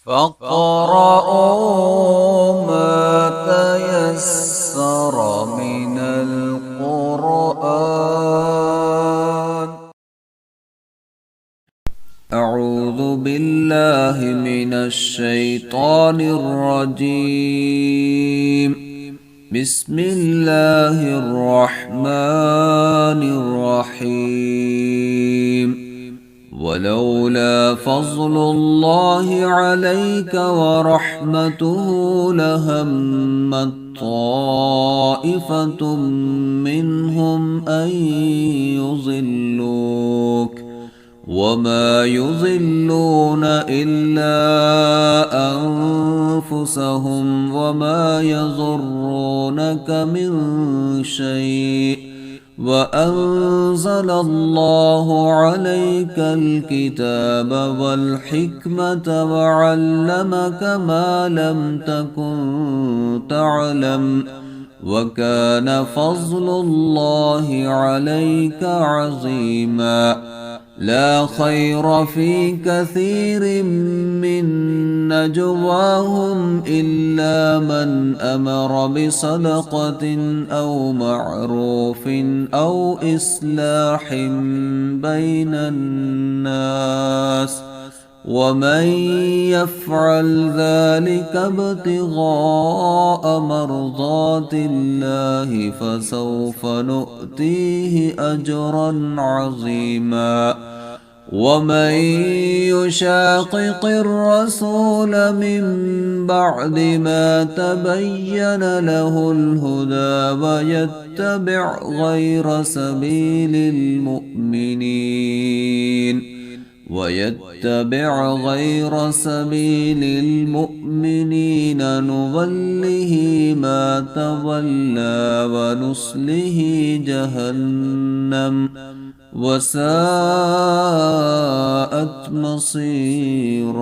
فاقرؤوا ما تيسر من القرآن. أعوذ بالله من الشيطان الرجيم. بسم الله الرحمن الرحيم. ولولا فضل الله عليك ورحمته لهمت طائفة منهم أن يضلوك وما يضلون إلا أنفسهم وما يضرونك من شيء وأنزل الله عليك الكتاب والحكمة وعلمك ما لم تكن تعلم وكان فضل الله عليك عظيما. لا خير في كثير من نجواهم إلا من أمر بصدقة أو معروف أو إصلاح بين الناس ومن يفعل ذلك ابتغاء مرضات الله فسوف نؤتيه أجرا عظيما. ومن يشاقق الرسول من بعد ما تبين له الهدى ويتبع غير سبيل المؤمنين نوله ما تولى ونصله جهنم وساءت مصيرا.